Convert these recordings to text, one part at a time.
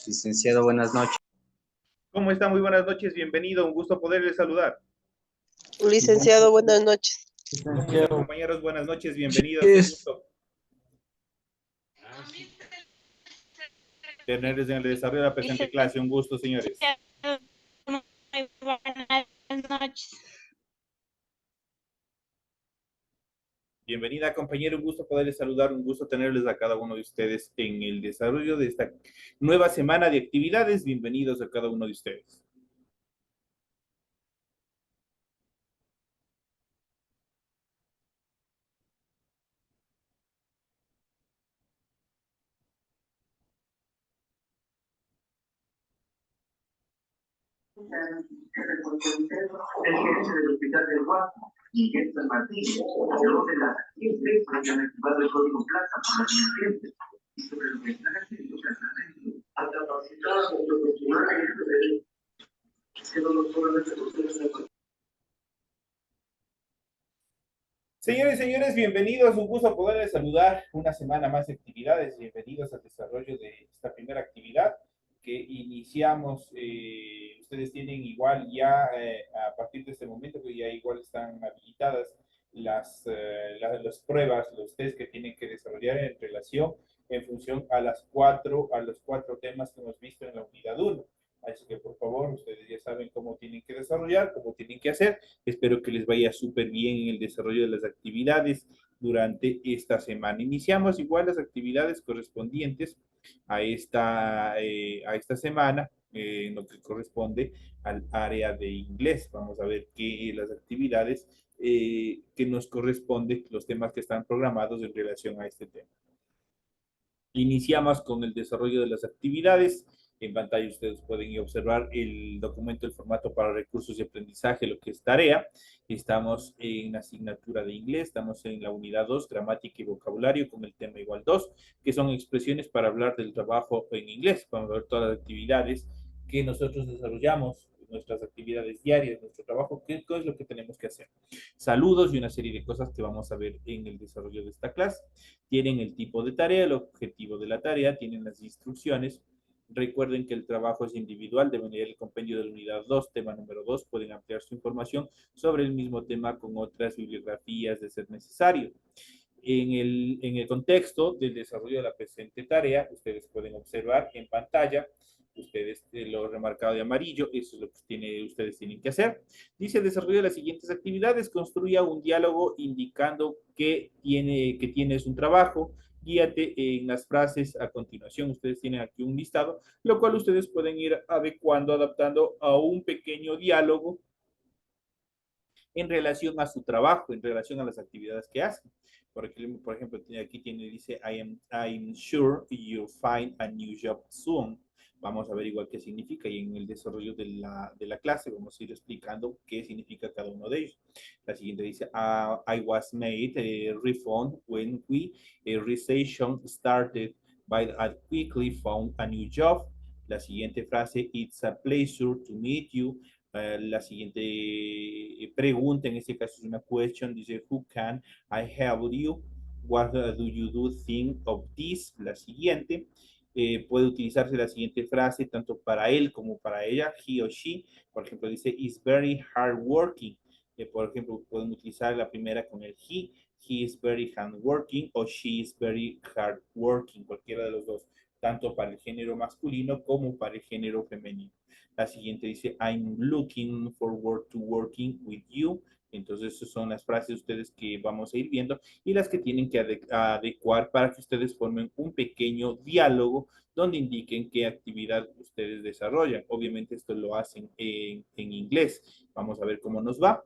Licenciado, buenas noches. ¿Cómo está? Muy buenas noches, bienvenido, un gusto poderle saludar. Licenciado, buenas noches. ¿Cómo están, compañeros? Buenas noches, bienvenidos, un gusto tenerles en el desarrollo de la presente clase. Un gusto, señores. Muy buenas noches. Bienvenida, compañero, un gusto poderles saludar, un gusto tenerles a cada uno de ustedes en el desarrollo de esta nueva semana de actividades. Bienvenidos a cada uno de ustedes. El gerente del hospital del Guapo y San Martín, luego de las 10 veces que han activado el código plaza para los clientes y sobre los mensajes de educación a capacitar a los profesionales que no solamente ustedes. Señores y señores, bienvenidos, un gusto poderles saludar una semana más de actividades. Bienvenidos al desarrollo de esta primera actividad que iniciamos. Ustedes tienen igual ya a partir de este momento que ya igual están habilitadas las pruebas, los test que tienen que desarrollar en relación, en función a los cuatro temas que hemos visto en la unidad 1. Así que por favor, ustedes ya saben cómo tienen que desarrollar, cómo tienen que hacer. Espero que les vaya súper bien en el desarrollo de las actividades durante esta semana. Iniciamos igual las actividades correspondientes a esta semana, en lo que corresponde al área de inglés. Vamos a ver qué las actividades que nos corresponden, los temas que están programados en relación a este tema. Iniciamos con el desarrollo de las actividades. En pantalla ustedes pueden observar el documento, el formato para recursos y aprendizaje, lo que es tarea. Estamos en asignatura de inglés, estamos en la unidad 2, gramática y vocabulario, con el tema igual 2, que son expresiones para hablar del trabajo en inglés. Vamos a ver todas las actividades que nosotros desarrollamos, nuestras actividades diarias, nuestro trabajo, qué es lo que tenemos que hacer. Saludos y una serie de cosas que vamos a ver en el desarrollo de esta clase. Tienen el tipo de tarea, el objetivo de la tarea, tienen las instrucciones. Recuerden que el trabajo es individual, deben leer el compendio de la unidad 2, tema número 2, pueden ampliar su información sobre el mismo tema con otras bibliografías de ser necesario. En el contexto del desarrollo de la presente tarea, ustedes pueden observar en pantalla, ustedes lo remarcado de amarillo, eso es lo que ustedes tienen que hacer. Dice, desarrolla las siguientes actividades, construya un diálogo indicando que tienes un trabajo, guíate en las frases a continuación. Ustedes tienen aquí un listado, lo cual ustedes pueden ir adecuando, adaptando a un pequeño diálogo en relación a su trabajo, en relación a las actividades que hacen. Por ejemplo, aquí dice, I'm sure you'll find a new job soon. Vamos a ver igual qué significa y en el desarrollo de la clase vamos a ir explicando qué significa cada uno de ellos. La siguiente dice, I was made a refund when recession started, but I quickly found a new job. La siguiente frase, it's a pleasure to meet you. La siguiente pregunta, en este caso es una question, dice, who can I help you? What do you think of this? La siguiente, puede utilizarse la siguiente frase tanto para él como para ella, he o she. Por ejemplo, dice, is very hard working. Por ejemplo, pueden utilizar la primera con el he is very hard working o she is very hard working, cualquiera de los dos, tanto para el género masculino como para el género femenino. La siguiente dice, I'm looking forward to working with you. Entonces, esas son las frases ustedes que vamos a ir viendo y las que tienen que adecuar para que ustedes formen un pequeño diálogo donde indiquen qué actividad ustedes desarrollan. Obviamente, esto lo hacen en inglés. Vamos a ver cómo nos va.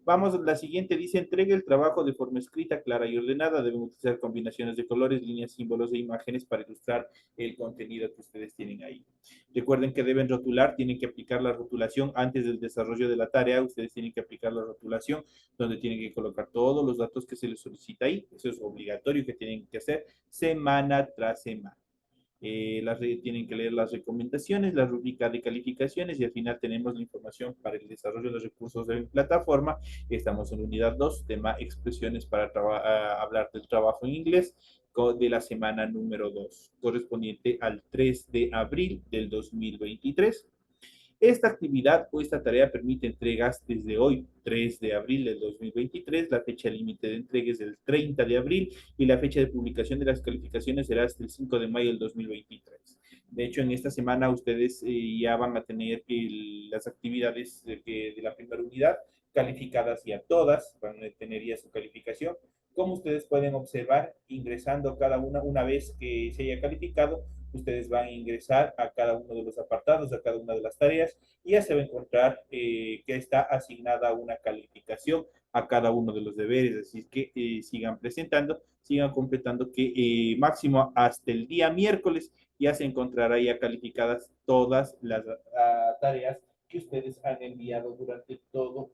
Vamos, la siguiente dice, entregue el trabajo de forma escrita, clara y ordenada. Deben utilizar combinaciones de colores, líneas, símbolos e imágenes para ilustrar el contenido que ustedes tienen ahí. Recuerden que deben rotular, tienen que aplicar la rotulación antes del desarrollo de la tarea. Ustedes tienen que aplicar la rotulación donde tienen que colocar todos los datos que se les solicita ahí. Eso es obligatorio que tienen que hacer semana tras semana. Tienen que leer las recomendaciones, la rúbrica de calificaciones y al final tenemos la información para el desarrollo de recursos de plataforma. Estamos en unidad 2, tema expresiones para hablar del trabajo en inglés de la semana número 2, correspondiente al 3 de abril del 2023. Esta actividad o esta tarea permite entregas desde hoy, 3 de abril del 2023. La fecha límite de entrega es el 30 de abril y la fecha de publicación de las calificaciones será hasta el 5 de mayo del 2023. De hecho, en esta semana ustedes ya van a tener las actividades de la primera unidad calificadas ya todas, van a tener ya su calificación. Como ustedes pueden observar, ingresando cada una vez que se haya calificado, ustedes van a ingresar a cada uno de los apartados, a cada una de las tareas, y ya se va a encontrar que está asignada una calificación a cada uno de los deberes. Así que sigan presentando, sigan completando, que máximo hasta el día miércoles ya se encontrará ya calificadas todas las tareas que ustedes han enviado durante todo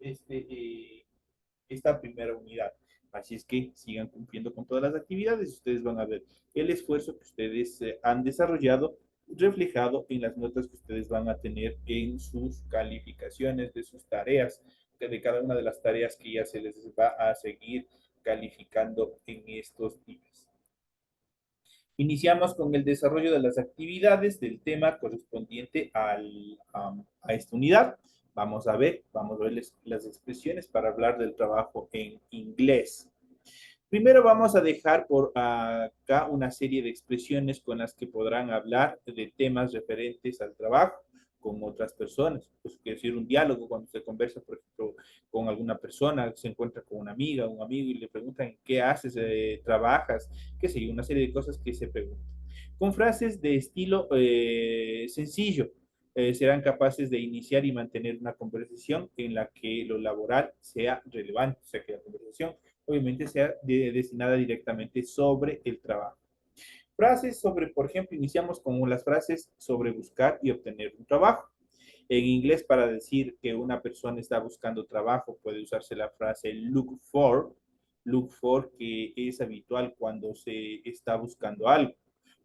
esta primera unidad. Así es que sigan cumpliendo con todas las actividades. Ustedes van a ver el esfuerzo que ustedes han desarrollado reflejado en las notas que ustedes van a tener en sus calificaciones de sus tareas, de cada una de las tareas que ya se les va a seguir calificando en estos días. Iniciamos con el desarrollo de las actividades del tema correspondiente a esta unidad. Vamos a ver las expresiones para hablar del trabajo en inglés. Primero vamos a dejar por acá una serie de expresiones con las que podrán hablar de temas referentes al trabajo con otras personas. Pues quiere decir un diálogo cuando se conversa, por ejemplo, con alguna persona, se encuentra con una amiga, un amigo y le preguntan qué haces, trabajas, qué sé yo, una serie de cosas que se preguntan. Con frases de estilo sencillo, serán capaces de iniciar y mantener una conversación en la que lo laboral sea relevante, o sea, que la conversación obviamente sea destinada directamente sobre el trabajo. Frases sobre, por ejemplo, iniciamos con las frases sobre buscar y obtener un trabajo. En inglés, para decir que una persona está buscando trabajo, puede usarse la frase look for, que es habitual cuando se está buscando algo.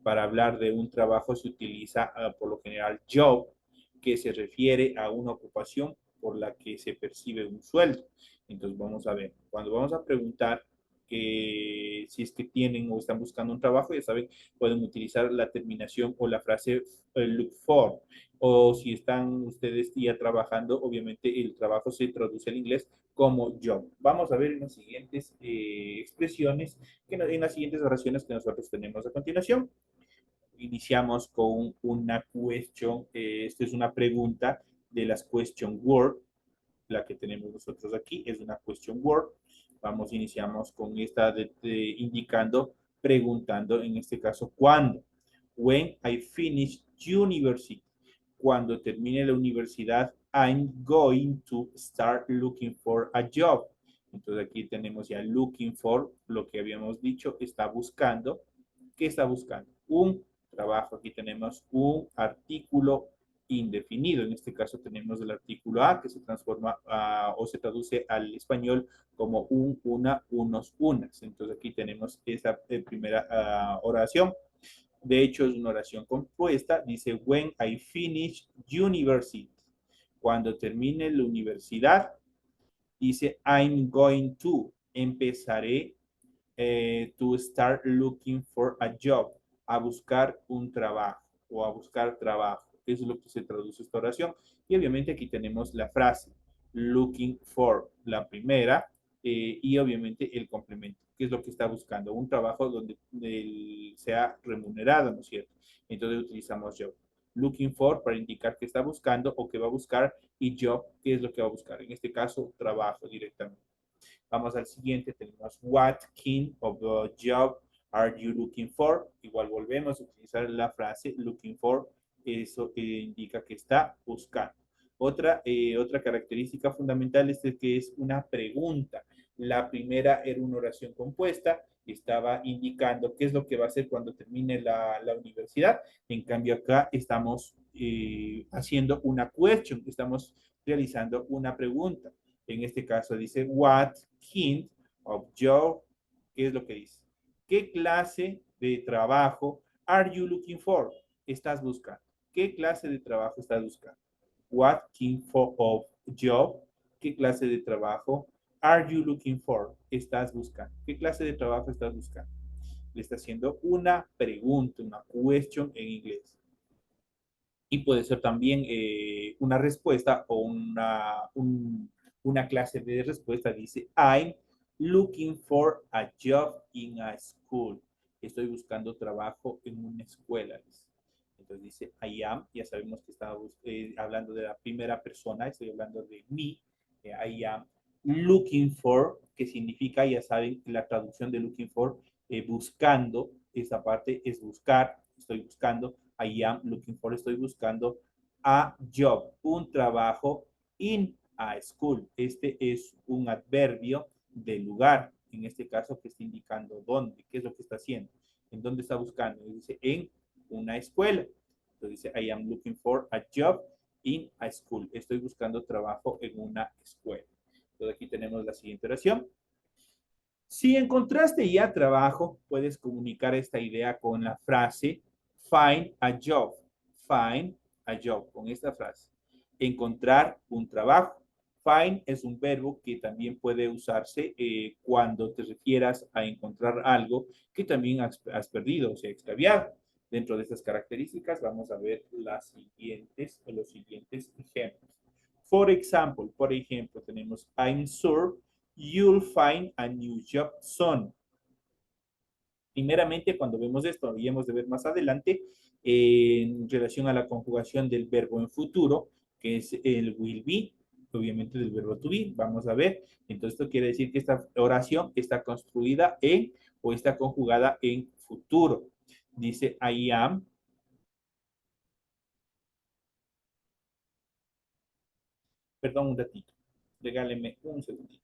Para hablar de un trabajo se utiliza por lo general job, que se refiere a una ocupación por la que se percibe un sueldo. Entonces vamos a ver, cuando vamos a preguntar que si es que tienen o están buscando un trabajo, ya saben, pueden utilizar la terminación o la frase look for. O si están ustedes ya trabajando, obviamente el trabajo se traduce al inglés como job. Vamos a ver en las siguientes expresiones, en las siguientes oraciones que nosotros tenemos a continuación. Iniciamos con una question, esta es una pregunta de las question word, la que tenemos nosotros aquí es una question word. Iniciamos con esta indicando, preguntando, en este caso, ¿cuándo? When I finish university. Cuando termine la universidad, I'm going to start looking for a job. Entonces aquí tenemos ya looking for, lo que habíamos dicho, está buscando. ¿Qué está buscando? Un trabajo. Aquí tenemos un artículo indefinido. En este caso tenemos el artículo a, que se transforma o se traduce al español como un, una, unos, unas. Entonces aquí tenemos esa primera oración. De hecho, es una oración compuesta. Dice, when I finish university. Cuando termine la universidad, dice, I'm going to. Empezaré to start looking for a job. A buscar un trabajo o a buscar trabajo. Eso es lo que se traduce esta oración. Y obviamente aquí tenemos la frase looking for, la primera, y obviamente el complemento, que es lo que está buscando, un trabajo donde sea remunerado, ¿no es cierto? Entonces utilizamos job. Looking for para indicar que está buscando o que va a buscar, y job, que es lo que va a buscar. En este caso, trabajo directamente. Vamos al siguiente, tenemos what kind of job are you looking for? Igual volvemos a utilizar la frase looking for, eso indica que está buscando. Otra característica fundamental es que es una pregunta. La primera era una oración compuesta, estaba indicando qué es lo que va a hacer cuando termine la universidad. En cambio acá estamos haciendo una question, estamos realizando una pregunta. En este caso dice, what kind of job, ¿qué es lo que dice? ¿Qué clase de trabajo are you looking for? estás buscando? ¿Qué clase de trabajo estás buscando? What kind of job? ¿Qué clase de trabajo are you looking for? Estás buscando. ¿Qué clase de trabajo estás buscando? Le está haciendo una pregunta, una question en inglés. Y puede ser también una respuesta o una clase de respuesta. Dice, I'm looking for a job in a school. Estoy buscando trabajo en una escuela. Entonces dice, I am. Ya sabemos que estaba hablando de la primera persona. Estoy hablando de mí. I am looking for, que significa, ya saben, la traducción de looking for, buscando. Esa parte es buscar. Estoy buscando. I am looking for, estoy buscando a job, un trabajo in a school. Este es un adverbio de lugar, en este caso que está indicando dónde, qué es lo que está haciendo, en dónde está buscando. Dice en una escuela. Entonces dice I am looking for a job in a school. Estoy buscando trabajo en una escuela. Entonces aquí tenemos la siguiente oración. Si encontraste ya trabajo, puedes comunicar esta idea con la frase find a job. Find a job, con esta frase. Encontrar un trabajo. Find es un verbo que también puede usarse cuando te refieras a encontrar algo que también has perdido o sea, extraviado. Dentro de estas características vamos a ver los siguientes ejemplos. Por ejemplo, tenemos I'm sure you'll find a new job soon. Primeramente, cuando vemos esto, y hemos de ver más adelante, en relación a la conjugación del verbo en futuro, que es el will be, obviamente del verbo to be, vamos a ver. Entonces, esto quiere decir que esta oración está construida en o está conjugada en futuro. Dice, I am. Perdón, un ratito. Regáleme un segundito.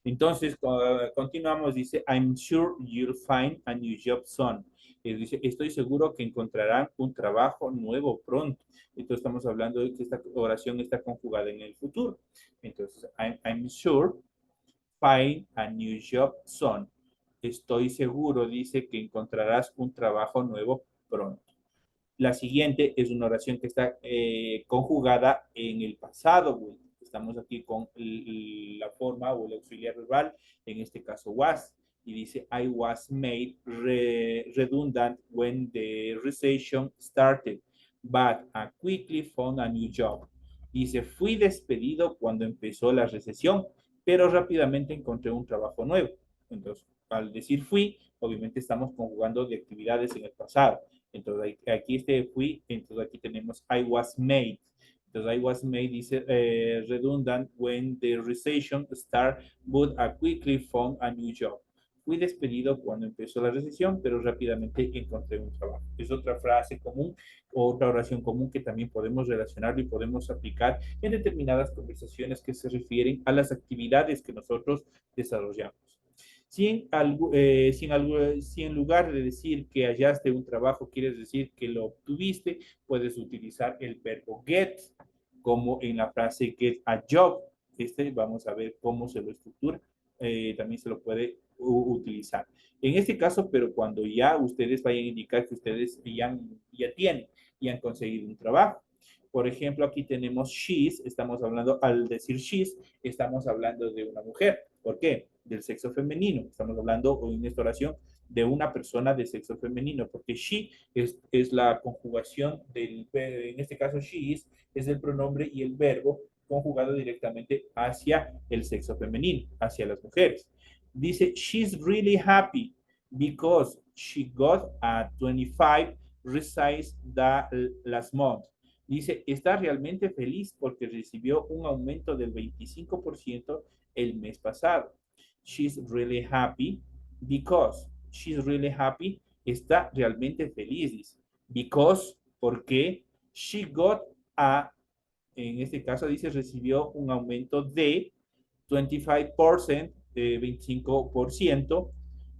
Entonces, continuamos, dice, I'm sure you'll find a new job soon. Dice, estoy seguro que encontrarán un trabajo nuevo pronto. Entonces, estamos hablando de que esta oración está conjugada en el futuro. Entonces, I'm sure find a new job soon. Estoy seguro, dice, que encontrarás un trabajo nuevo pronto. La siguiente es una oración que está conjugada en el pasado. Estamos aquí con la forma o el auxiliar verbal, en este caso was, y dice I was made redundant when the recession started, but I quickly found a new job. Dice, fui despedido cuando empezó la recesión, pero rápidamente encontré un trabajo nuevo. Entonces, al decir fui, obviamente estamos conjugando de actividades en el pasado. Entonces aquí fui, entonces aquí tenemos I was made. Entonces I was made dice redundant when the recession started, but I quickly found a new job. Fui despedido cuando empezó la recesión, pero rápidamente encontré un trabajo. Es otra frase común, otra oración común que también podemos relacionar y podemos aplicar en determinadas conversaciones que se refieren a las actividades que nosotros desarrollamos. Si en lugar de decir que hallaste un trabajo, quieres decir que lo obtuviste, puedes utilizar el verbo get, como en la frase get a job. Vamos a ver cómo se lo estructura. También se lo puede utilizar. En este caso, pero cuando ya ustedes vayan a indicar que ustedes ya tienen y han conseguido un trabajo. Por ejemplo, aquí tenemos she's, estamos hablando, al decir she's, estamos hablando de una mujer. ¿Por qué? Del sexo femenino. Estamos hablando en esta oración de una persona de sexo femenino, porque she es la conjugación en este caso she es el pronombre y el verbo conjugado directamente hacia el sexo femenino, hacia las mujeres. Dice, she's really happy because she got a 25 raises last month. Dice, está realmente feliz porque recibió un aumento del 25% el mes pasado. She's really happy because. She's really happy. Está realmente feliz, dice. Because, porque she got en este caso dice, recibió un aumento de 25%, 25%,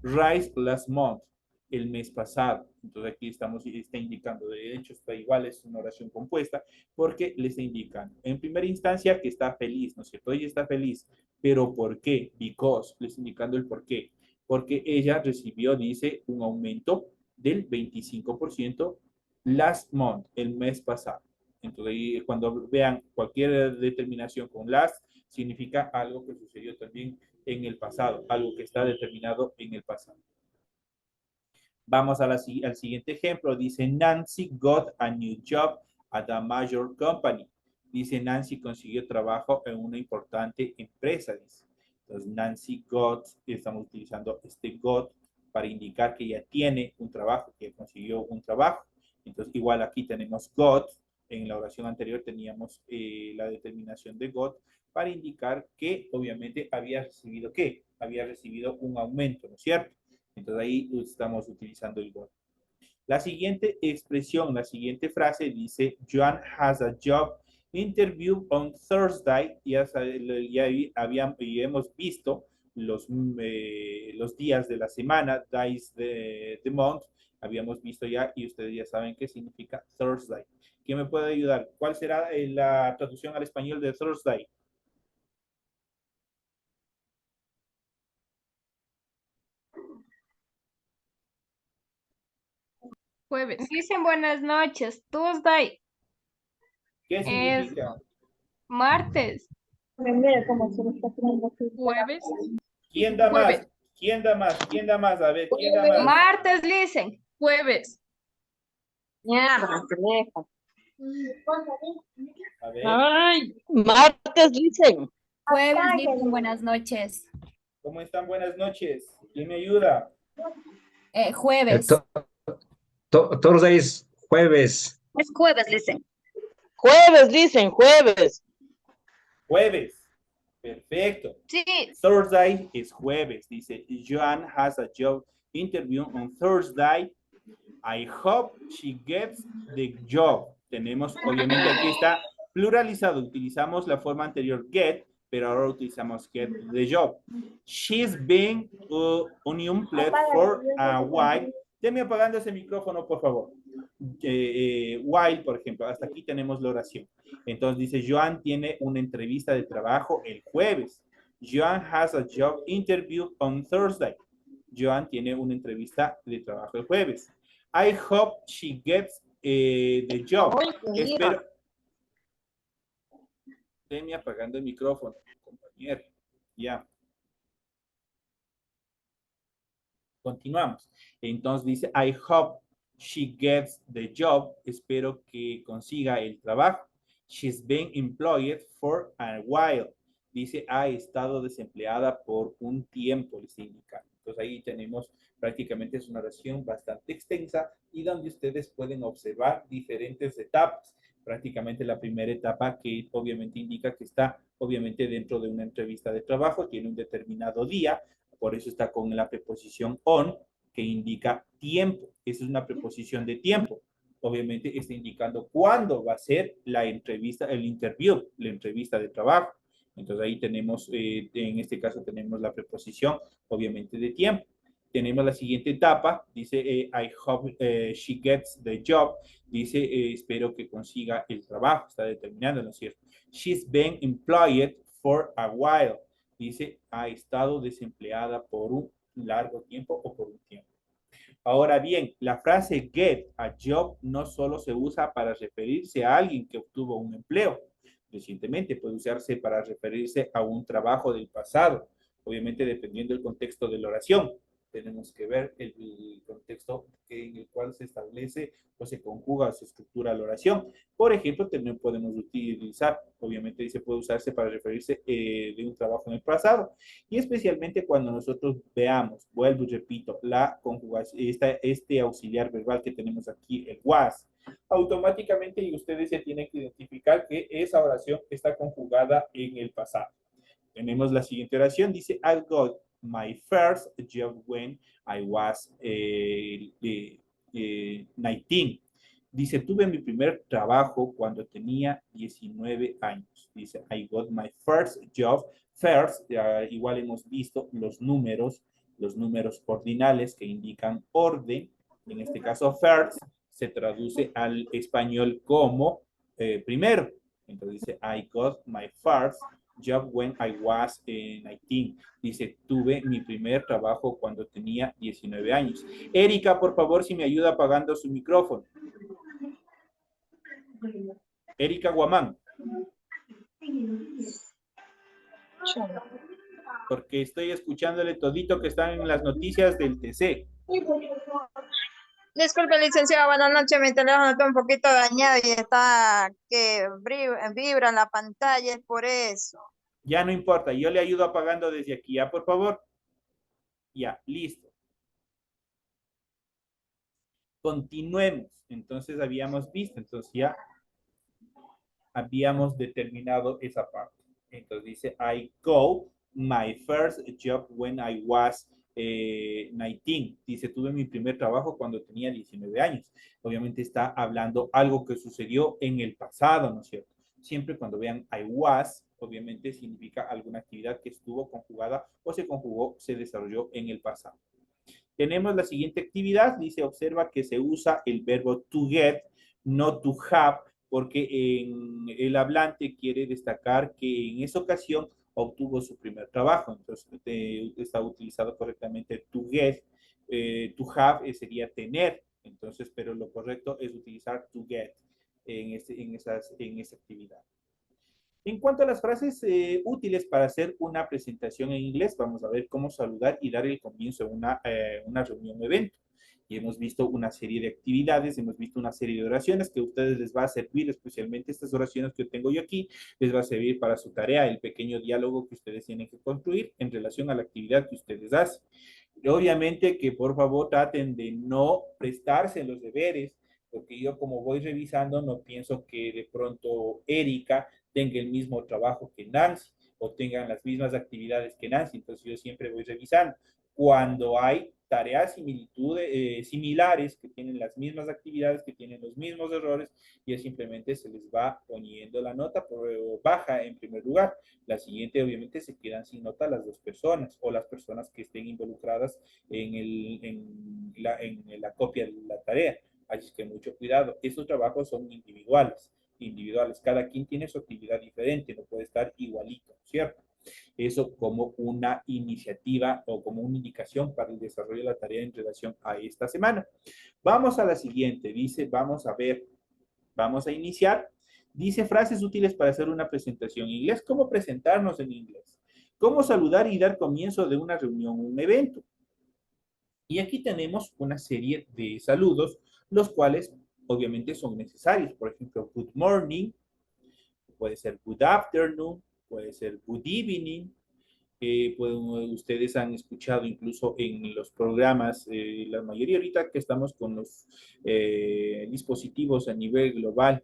rise last month, el mes pasado. Entonces aquí está indicando, de hecho está igual, es una oración compuesta, porque le está indicando, en primera instancia, que está feliz, ¿no es cierto? Ella está feliz, pero ¿por qué? Because, le está indicando el por qué. Porque ella recibió, dice, un aumento del 25% last month, el mes pasado. Entonces, cuando vean cualquier determinación con last, significa algo que sucedió también en el pasado, algo que está determinado en el pasado. Vamos al siguiente ejemplo. Dice, Nancy got a new job at a major company. Dice, Nancy consiguió trabajo en una importante empresa. Dice. Entonces, Nancy got, estamos utilizando este got para indicar que ella tiene un trabajo, que consiguió un trabajo. Entonces, igual aquí tenemos got. En la oración anterior teníamos la determinación de got para indicar que obviamente había recibido ¿qué? Había recibido un aumento, ¿no es cierto? Entonces ahí estamos utilizando el got. La siguiente expresión, la siguiente frase dice, Joan has a job interview on Thursday. Ya hemos visto los días de la semana, days de the month, habíamos visto ya y ustedes ya saben qué significa Thursday. ¿Quién me puede ayudar? ¿Cuál será la traducción al español de Thursday? Jueves. Dicen buenas noches. Tuesday ¿Qué es significa? martes. Jueves. ¿Quién da más? Jueves. ¿Quién da más? ¿Quién da más? A ver, ¿quién da más? Martes, dicen. Jueves. Mierda, pendeja. A ver, Ay, martes dicen. Jueves, dicen buenas noches. ¿cómo están? Buenas noches. ¿Quién me ayuda? Jueves. Thursday es jueves. Es jueves, dicen. Jueves dicen, jueves. Jueves. Perfecto. Sí. Thursday es jueves. Dice, Joan has a job interview on Thursday. I hope she gets the job. Tenemos, obviamente aquí está pluralizado. Utilizamos la forma anterior get, pero ahora utilizamos get the job. She's been unemployed for a while. Déme apagando ese micrófono, por favor. While, por ejemplo, hasta aquí tenemos la oración. Entonces dice, Joan tiene una entrevista de trabajo el jueves. Joan has a job interview on Thursday. Joan tiene una entrevista de trabajo el jueves. I hope she gets the job. Espero. Déme apagando el micrófono, compañero. Ya. Continuamos. Entonces dice, I hope she gets the job. Espero que consiga el trabajo. She's been employed for a while. Dice, ha estado desempleada por un tiempo, les indica. Entonces ahí tenemos prácticamente es una oración bastante extensa y donde ustedes pueden observar diferentes etapas. Prácticamente la primera etapa que obviamente indica que está obviamente dentro de una entrevista de trabajo, tiene un determinado día, por eso está con la preposición on, que indica tiempo. Esa es una preposición de tiempo. Obviamente está indicando cuándo va a ser la entrevista, el interview, la entrevista de trabajo. Entonces ahí tenemos, en este caso tenemos la preposición, obviamente, de tiempo. Tenemos la siguiente etapa, dice, I hope she gets the job. Dice, espero que consiga el trabajo, está determinando, ¿no es cierto? She's been employed for a while. Dice, ha estado desempleada por un largo tiempo o por un tiempo. Ahora bien, la frase get a job no solo se usa para referirse a alguien que obtuvo un empleo recientemente, puede usarse para referirse a un trabajo del pasado, obviamente dependiendo del contexto de la oración. Tenemos que ver el contexto en el cual se establece o se conjuga, se estructura la oración. Por ejemplo, también podemos utilizar, obviamente dice, puede usarse para referirse de un trabajo en el pasado. Y especialmente cuando nosotros veamos, vuelvo y repito, la conjugación, este auxiliar verbal que tenemos aquí, el was, automáticamente y ustedes ya tienen que identificar que esa oración está conjugada en el pasado. Tenemos la siguiente oración, dice, I got my first job when I was 19. Dice, tuve mi primer trabajo cuando tenía 19 años. Dice, I got my first job. First, igual hemos visto los números ordinales que indican orden. En este caso, first se traduce al español como primero. Entonces dice, I got my first job when I was 19. Dice, tuve mi primer trabajo cuando tenía 19 años. Erika, por favor, si me ayuda apagando su micrófono. Erika Guamán. Porque estoy escuchándole todito que están en las noticias del TC. Disculpe, licenciado, buenas noches. Mi teléfono está un poquito dañado y está que vibra en la pantalla, es por eso. Ya no importa, yo le ayudo apagando desde aquí, ¿ya? Por favor. Ya, listo. Continuemos. Entonces habíamos visto, entonces ya habíamos determinado esa parte. Entonces dice, I got my first job when I was 19. Dice, tuve mi primer trabajo cuando tenía 19 años. Obviamente está hablando algo que sucedió en el pasado, ¿no es cierto? Siempre cuando vean I was, obviamente significa alguna actividad que estuvo conjugada o se conjugó, se desarrolló en el pasado. Tenemos la siguiente actividad. Dice, observa que se usa el verbo to get, no to have, porque el hablante quiere destacar que en esa ocasión obtuvo su primer trabajo. Entonces, está utilizado correctamente to get. To have sería tener. Entonces, pero lo correcto es utilizar to get en esa actividad. En cuanto a las frases útiles para hacer una presentación en inglés, vamos a ver cómo saludar y dar el comienzo a una reunión o evento. Y hemos visto una serie de actividades, hemos visto una serie de oraciones que a ustedes les va a servir, especialmente estas oraciones que tengo yo aquí, les va a servir para su tarea, el pequeño diálogo que ustedes tienen que construir en relación a la actividad que ustedes hacen. Y obviamente que por favor traten de no prestarse los deberes, porque yo como voy revisando no pienso que de pronto Erika tenga el mismo trabajo que Nancy o tengan las mismas actividades que Nancy. Entonces yo siempre voy revisando. Cuando hay tareas similares que tienen las mismas actividades, que tienen los mismos errores, y simplemente se les va poniendo la nota baja en primer lugar. La siguiente, obviamente, se quedan sin nota las dos personas o las personas que estén involucradas en la copia de la tarea. Así que mucho cuidado. Estos trabajos son individuales. Cada quien tiene su actividad diferente, no puede estar igualito, ¿cierto? Eso como una iniciativa o como una indicación para el desarrollo de la tarea en relación a esta semana. Vamos a la siguiente, dice, vamos a iniciar. Dice frases útiles para hacer una presentación en inglés. ¿Cómo presentarnos en inglés? ¿Cómo saludar y dar comienzo de una reunión o un evento? Y aquí tenemos una serie de saludos, los cuales obviamente son necesarios. Por ejemplo, good morning, puede ser good afternoon, puede ser good evening. Ustedes han escuchado incluso en los programas, la mayoría ahorita que estamos con los dispositivos a nivel global,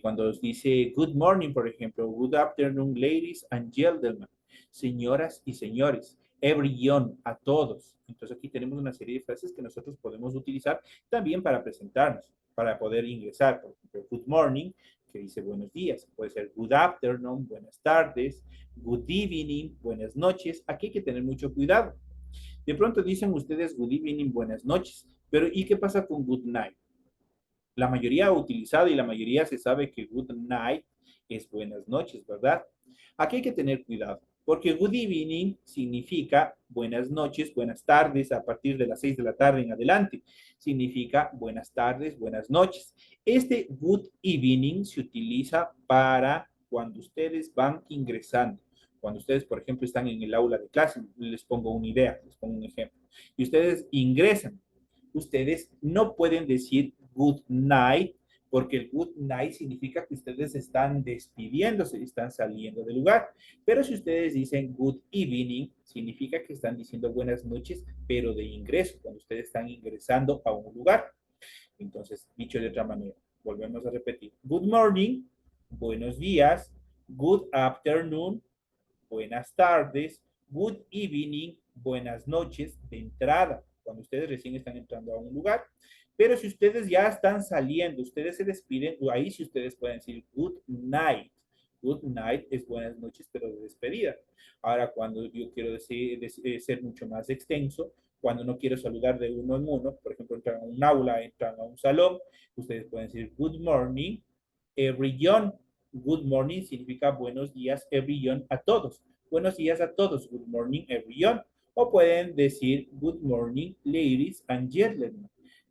cuando os dice good morning, por ejemplo, good afternoon, ladies and gentlemen, señoras y señores, everyone, a todos. Entonces aquí tenemos una serie de frases que nosotros podemos utilizar también para presentarnos, para poder ingresar. Por ejemplo, good morning, que dice buenos días. Puede ser good afternoon, buenas tardes, good evening, buenas noches. Aquí hay que tener mucho cuidado. De pronto dicen ustedes good evening, buenas noches, pero ¿y qué pasa con good night? La mayoría ha utilizado y la mayoría se sabe que good night es buenas noches, ¿verdad? Aquí hay que tener cuidado, porque good evening significa buenas noches, buenas tardes, a partir de las 6 de la tarde en adelante. Significa buenas tardes, buenas noches. Este good evening se utiliza para cuando ustedes van ingresando. Cuando ustedes, por ejemplo, están en el aula de clase, les pongo una idea, les pongo un ejemplo, y ustedes ingresan, ustedes no pueden decir good night, porque el good night significa que ustedes están despidiéndose, están saliendo del lugar. Pero si ustedes dicen good evening, significa que están diciendo buenas noches, pero de ingreso, cuando ustedes están ingresando a un lugar. Entonces, dicho de otra manera, volvemos a repetir. Good morning, buenos días. Good afternoon, buenas tardes. Good evening, buenas noches de entrada, cuando ustedes recién están entrando a un lugar. Pero si ustedes ya están saliendo, ustedes se despiden, ahí sí ustedes pueden decir good night. Good night es buenas noches, pero de despedida. Ahora, cuando yo quiero ser mucho más extenso, Cuando no quiero saludar de uno en uno, por ejemplo, entran a un aula, entran a un salón, ustedes pueden decir good morning, everyone. Good morning significa buenos días, everyone, a todos. Buenos días a todos, good morning, everyone. O pueden decir good morning, ladies and gentlemen.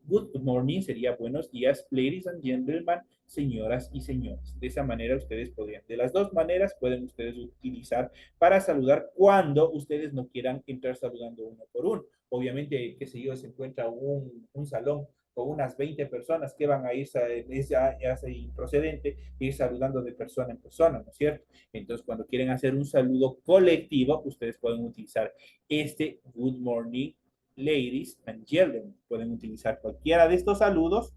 Good morning sería buenos días, ladies and gentlemen, señoras y señores. De esa manera ustedes podrían, de las dos maneras pueden ustedes utilizar para saludar cuando ustedes no quieran entrar saludando uno por uno. Obviamente, qué sé yo, se encuentra un salón con unas 20 personas que van a ir, es improcedente ir saludando de persona en persona, ¿no es cierto? Entonces, cuando quieren hacer un saludo colectivo, ustedes pueden utilizar este good morning, ladies and gentlemen. Pueden utilizar cualquiera de estos saludos,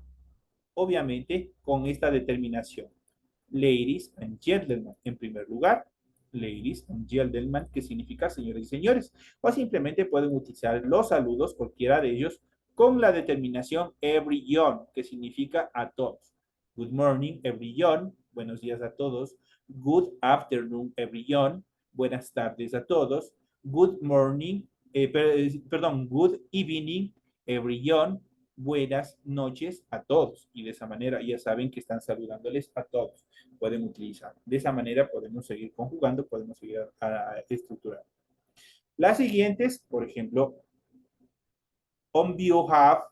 obviamente, con esta determinación. Ladies and gentlemen, en primer lugar. Ladies and gentlemen, que significa señores y señores. O simplemente pueden utilizar los saludos, cualquiera de ellos, con la determinación everyone, que significa a todos. Good morning, everyone. Buenos días a todos. Good afternoon, everyone. Buenas tardes a todos. Good morning, good evening, everyone. Buenas noches a todos. Y de esa manera ya saben que están saludándoles a todos. Pueden utilizar. De esa manera podemos seguir conjugando, podemos seguir estructurando. Las siguientes, por ejemplo, on behalf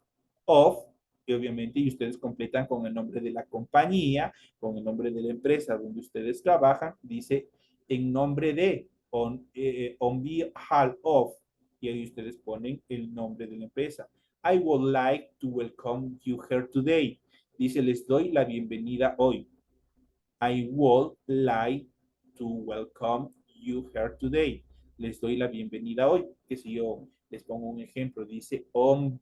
of, y obviamente y ustedes completan con el nombre de la compañía, con el nombre de la empresa donde ustedes trabajan, dice en nombre de, on behalf of, y ahí ustedes ponen el nombre de la empresa. I would like to welcome you here today. Dice, les doy la bienvenida hoy. I would like to welcome you here today. Les doy la bienvenida hoy. Que si yo les pongo un ejemplo, dice on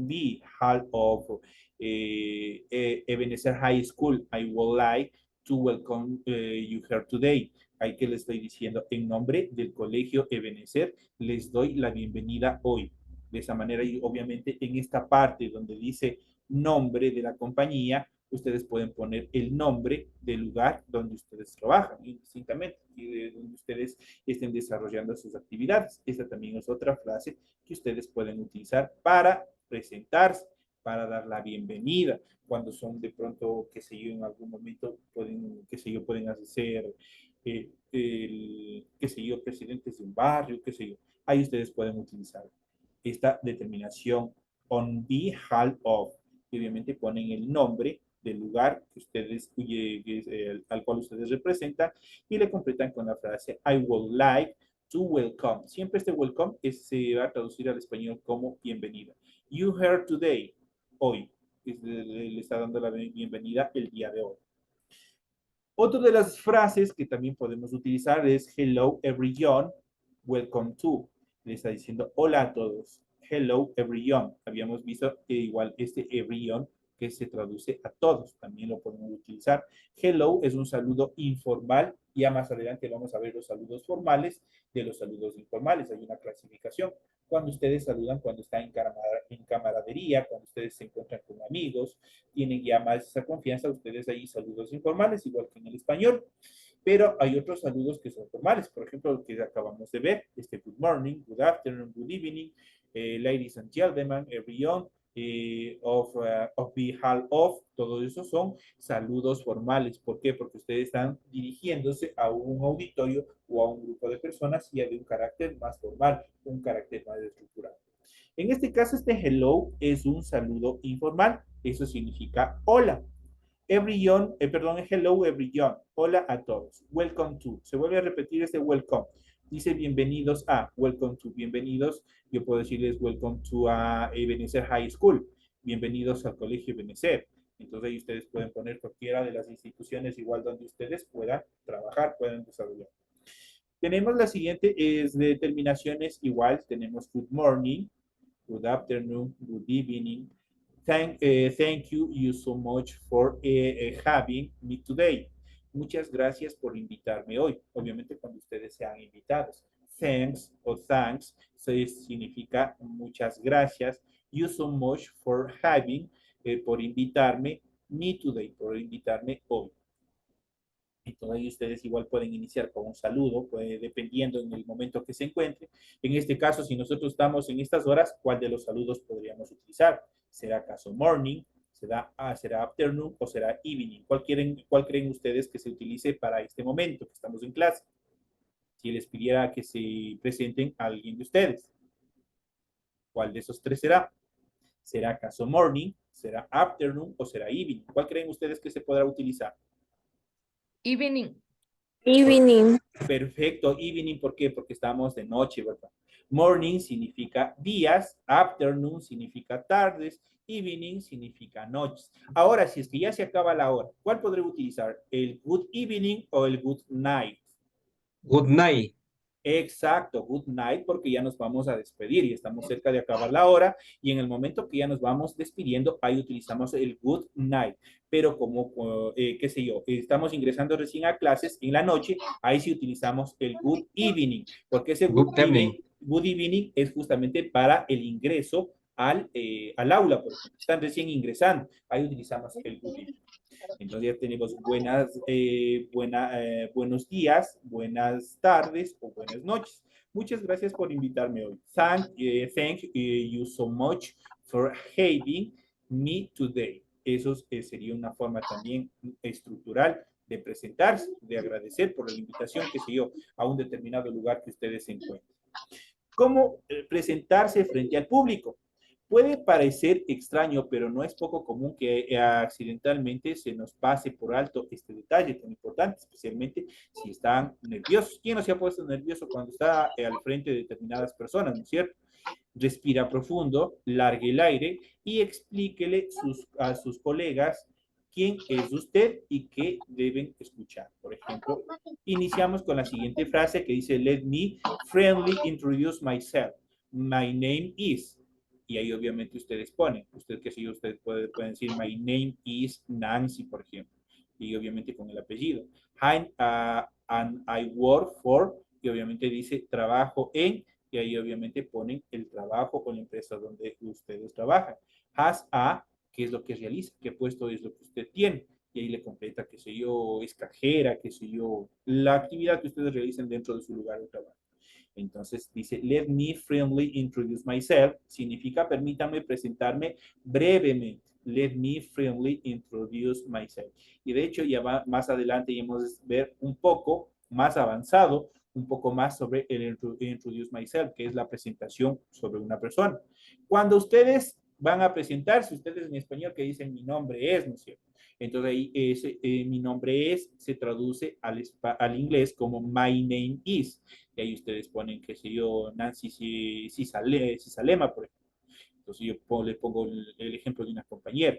behalf of Ebenezer High School, I would like to welcome you here today. Ahí que les estoy diciendo, en nombre del colegio Ebenezer, les doy la bienvenida hoy. De esa manera, y obviamente en esta parte donde dice nombre de la compañía, ustedes pueden poner el nombre del lugar donde ustedes trabajan, indistintamente, y de donde ustedes estén desarrollando sus actividades. Esta también es otra frase que ustedes pueden utilizar para presentarse, para dar la bienvenida, cuando son de pronto, qué sé yo, en algún momento pueden, qué sé yo, pueden hacer, qué sé yo, presidentes de un barrio, qué sé yo. Ahí ustedes pueden utilizar esta determinación on behalf of, y obviamente ponen el nombre del lugar que ustedes, al cual ustedes representan, y le completan con la frase I would like to welcome. Siempre este welcome se va a traducir al español como bienvenida. You here today, hoy. Le está dando la bienvenida el día de hoy. Otra de las frases que también podemos utilizar es hello everyone, welcome to. Le está diciendo hola a todos. Hello everyone. Habíamos visto que igual este everyone que se traduce a todos, también lo podemos utilizar. Hello es un saludo informal, ya más adelante vamos a ver los saludos formales de los saludos informales, hay una clasificación. Cuando ustedes saludan, cuando están en camaradería, cuando ustedes se encuentran con amigos, tienen ya más esa confianza, ustedes ahí saludos informales, igual que en el español. Pero hay otros saludos que son formales, por ejemplo, lo que acabamos de ver, good morning, good afternoon, good evening, ladies and gentlemen, everyone, of behalf of, todos esos son saludos formales. ¿Por qué? Porque ustedes están dirigiéndose a un auditorio o a un grupo de personas ya de un carácter más formal, un carácter más estructurado. En este caso, este hello es un saludo informal. Eso significa hola. Everyone, hello everyone. Hola a todos. Welcome to. Se vuelve a repetir este welcome. Dice bienvenidos a, welcome to, bienvenidos. Yo puedo decirles welcome to a Ebenezer High School. Bienvenidos al colegio Ebenezer. Entonces ahí ustedes pueden poner cualquiera de las instituciones igual donde ustedes puedan trabajar, puedan desarrollar. Tenemos la siguiente, es de terminaciones igual. Tenemos good morning, good afternoon, good evening. Thank you so much for having me today. Muchas gracias por invitarme hoy. Obviamente cuando ustedes sean invitados. Thanks o thanks significa muchas gracias. You so much for having, por invitarme, me today, por invitarme hoy. Entonces ahí ustedes igual pueden iniciar con un saludo, pues, dependiendo en el momento que se encuentre. En este caso, si nosotros estamos en estas horas, ¿cuál de los saludos podríamos utilizar? ¿Será acaso morning? ¿Será afternoon o será evening? ¿Cuál creen ustedes que se utilice para este momento que estamos en clase? Si les pidiera que se presenten a alguien de ustedes, ¿cuál de esos tres será? ¿Será acaso morning? ¿Será afternoon o será evening? ¿Cuál creen ustedes que se podrá utilizar? Evening. Evening. Perfecto, evening, ¿por qué? Porque estamos de noche, ¿verdad? Morning significa días, afternoon significa tardes, evening significa noches. Ahora, si es que ya se acaba la hora, ¿cuál podré utilizar? ¿El good evening o el good night? Good night. Exacto, good night, porque ya nos vamos a despedir y estamos cerca de acabar la hora y en el momento que ya nos vamos despidiendo, ahí utilizamos el good night. Pero como, qué sé yo, estamos ingresando recién a clases en la noche, ahí sí utilizamos el good evening, porque ese Good evening. good evening es justamente para el ingreso al aula, por ejemplo. Están recién ingresando, ahí utilizamos el good evening. Entonces ya tenemos buenos días, buenas tardes o buenas noches. Muchas gracias por invitarme hoy. Thank you so much for having me today. Eso sería una forma también estructural de presentarse, de agradecer por la invitación, que sé yo, a un determinado lugar que ustedes se encuentren. ¿Cómo presentarse frente al público? Puede parecer extraño, pero no es poco común que accidentalmente se nos pase por alto este detalle tan importante, especialmente si están nerviosos. ¿Quién no se ha puesto nervioso cuando está al frente de determinadas personas, no es cierto? Respira profundo, largue el aire y explíquele a sus colegas quién es usted y qué deben escuchar. Por ejemplo, iniciamos con la siguiente frase que dice, let me friendly introduce myself. My name is... Y ahí obviamente ustedes ponen, usted qué sé yo, ustedes pueden decir, my name is Nancy, por ejemplo, y obviamente con el apellido. And I work for, y obviamente dice, trabajo en, y ahí obviamente ponen el trabajo o la empresa donde ustedes trabajan. Has a, qué es lo que realiza, qué puesto es lo que usted tiene, y ahí le completa, qué sé yo, es cajera, qué sé yo, la actividad que ustedes realicen dentro de su lugar de trabajo. Entonces dice, let me friendly introduce myself, significa permítame presentarme brevemente. Let me friendly introduce myself. Y de hecho ya más adelante y vamos a ver un poco más avanzado, un poco más sobre el introduce myself, que es la presentación sobre una persona. Cuando ustedes van a presentarse, ustedes en español que dicen mi nombre es, ¿no es cierto? Entonces ahí mi nombre es, se traduce al inglés como my name is. Y ahí ustedes ponen, qué sé yo, Nancy Cisalema, por ejemplo. Entonces yo le pongo el ejemplo de una compañera.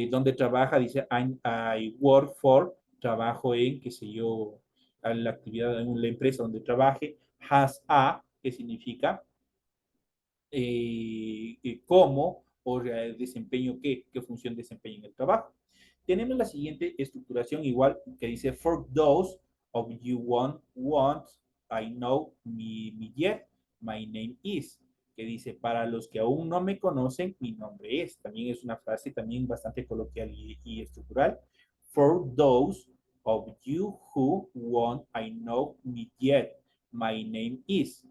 ¿Dónde trabaja? Dice, I work for, trabajo en, qué sé yo, a la actividad en la empresa donde trabaje. Has a, que significa cómo o desempeño qué función desempeña en el trabajo. Tenemos la siguiente estructuración igual que dice, for those of you want, I know me yet, my name is, que dice, para los que aún no me conocen, mi nombre es. También es una frase también bastante coloquial y estructural. For those of you who want, I know me yet, my name is.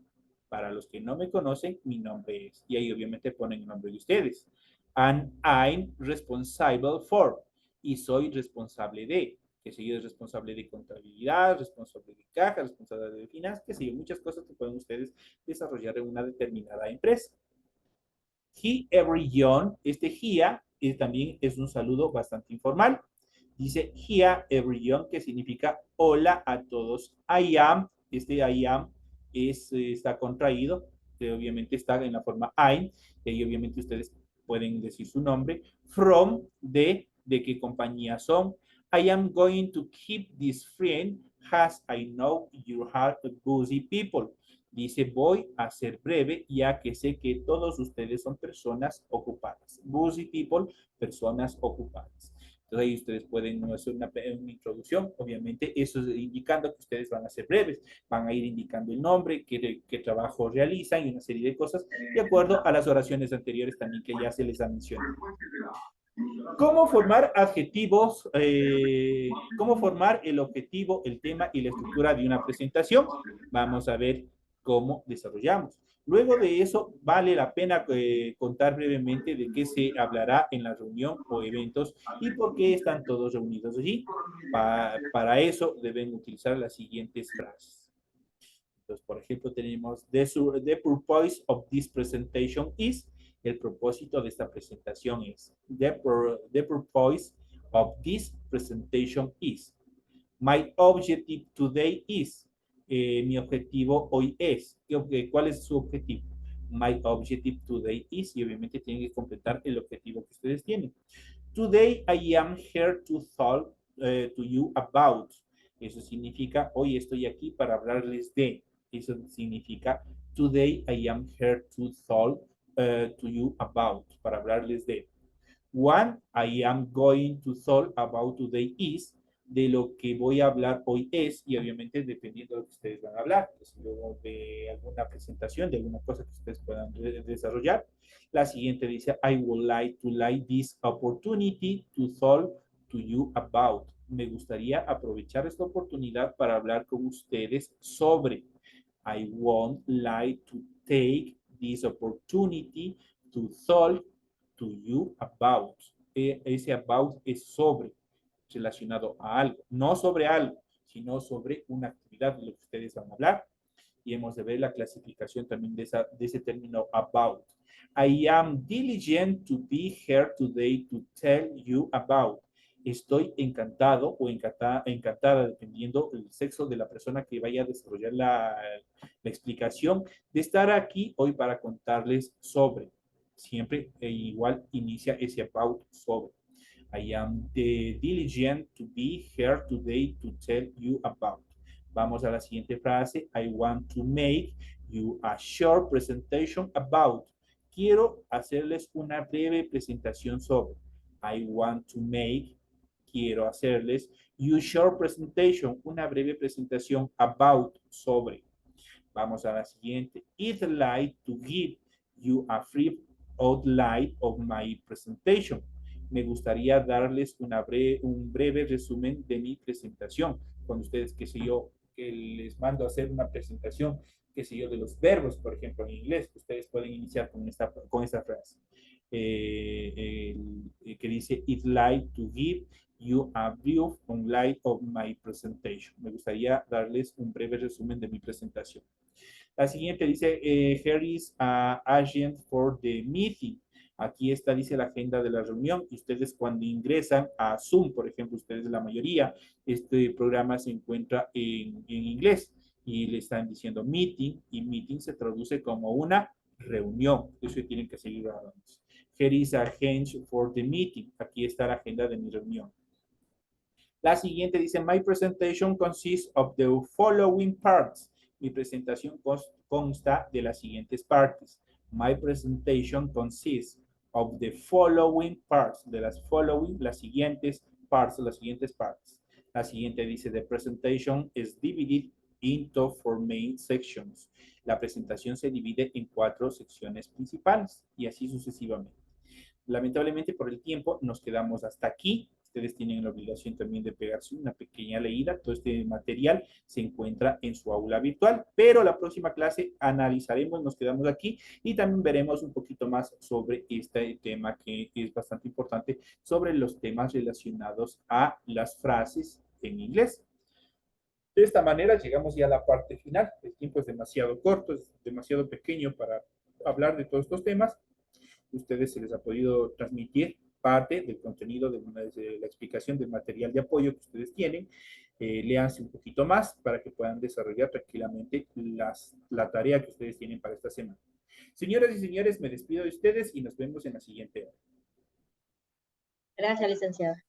Para los que no me conocen, mi nombre es. Y ahí obviamente ponen el nombre de ustedes. And I'm responsible for. Y soy responsable de. Que si yo es responsable de contabilidad, responsable de caja, responsable de finanzas, que si muchas cosas que pueden ustedes desarrollar en una determinada empresa. He, every young, este here también es un saludo bastante informal. Dice here, every young, que significa hola a todos. I am, este I am está contraído, que obviamente está en la forma I'm, y ahí obviamente ustedes pueden decir su nombre. From, de qué compañía son. I am going to keep this friend as I know you are busy people. Dice, voy a ser breve ya que sé que todos ustedes son personas ocupadas. Busy people, personas ocupadas. Entonces ahí ustedes pueden hacer una introducción. Obviamente eso es indicando que ustedes van a ser breves. Van a ir indicando el nombre, qué trabajo realizan y una serie de cosas de acuerdo a las oraciones anteriores también que ya se les ha mencionado. ¿Cómo formar adjetivos? ¿Cómo formar el objetivo, el tema y la estructura de una presentación? Vamos a ver cómo desarrollamos. Luego de eso, vale la pena contar brevemente de qué se hablará en la reunión o eventos y por qué están todos reunidos allí. Para eso deben utilizar las siguientes frases. Entonces, por ejemplo, tenemos the purpose of this presentation is, el propósito de esta presentación es, the purpose of this presentation is, my objective today is, mi objetivo hoy es, ¿cuál es su objetivo? My objective today is, y obviamente tienen que completar el objetivo que ustedes tienen. Today I am here to talk to you about. Eso significa, hoy estoy aquí para hablarles de. Eso significa, today I am here to talk to you about, para hablarles de. One I am going to talk about today is, de lo que voy a hablar hoy es, y obviamente dependiendo de lo que ustedes van a hablar, pues, de alguna presentación, de alguna cosa que ustedes puedan desarrollar. La siguiente dice, I would like to like this opportunity to talk to you about. Me gustaría aprovechar esta oportunidad para hablar con ustedes sobre. I would like to take this opportunity to talk to you about. Ese about es sobre, relacionado a algo. No sobre algo, sino sobre una actividad de lo que ustedes van a hablar. Y hemos de ver la clasificación también de ese término about. I am diligent to be here today to tell you about. Estoy encantado o encantada, dependiendo del sexo de la persona que vaya a desarrollar la explicación, de estar aquí hoy para contarles sobre. Siempre igual inicia ese about sobre. I am diligent to be here today to tell you about. Vamos a la siguiente frase. I want to make you a short presentation about. Quiero hacerles una breve presentación sobre. I want to make, quiero hacerles, you short presentation, una breve presentación about, sobre. Vamos a la siguiente. I'd like to give you a free outline of my presentation. Me gustaría darles un breve resumen de mi presentación. Cuando ustedes, qué sé yo, que les mando a hacer una presentación, qué sé yo, de los verbos, por ejemplo, en inglés, ustedes pueden iniciar con esta frase. Que dice, I'd like to give you a brief outline of my presentation. Me gustaría darles un breve resumen de mi presentación. La siguiente dice, here is an agent for the meeting. Aquí está, dice, la agenda de la reunión. Y ustedes cuando ingresan a Zoom, por ejemplo, ustedes la mayoría, este programa se encuentra en inglés. Y le están diciendo meeting, y meeting se traduce como una reunión. Eso tienen que seguir grabando. Here is a agenda for the meeting. Aquí está la agenda de mi reunión. La siguiente dice, my presentation consists of the following parts. Mi presentación consta de las siguientes partes. My presentation consists of the following parts. De las following, las siguientes parts, las siguientes partes. La siguiente dice, the presentation is divided into 4 main sections. La presentación se divide en 4 secciones principales y así sucesivamente. Lamentablemente por el tiempo nos quedamos hasta aquí. Ustedes tienen la obligación también de pegarse una pequeña leída. Todo este material se encuentra en su aula virtual, pero la próxima clase analizaremos, nos quedamos aquí y también veremos un poquito más sobre este tema que es bastante importante, sobre los temas relacionados a las frases en inglés. De esta manera llegamos ya a la parte final. El tiempo es demasiado corto, es demasiado pequeño para hablar de todos estos temas. Ustedes se les ha podido transmitir parte del contenido de la explicación del material de apoyo que ustedes tienen. Léanse un poquito más para que puedan desarrollar tranquilamente la tarea que ustedes tienen para esta semana. Señoras y señores, me despido de ustedes y nos vemos en la siguiente hora. Gracias, licenciada.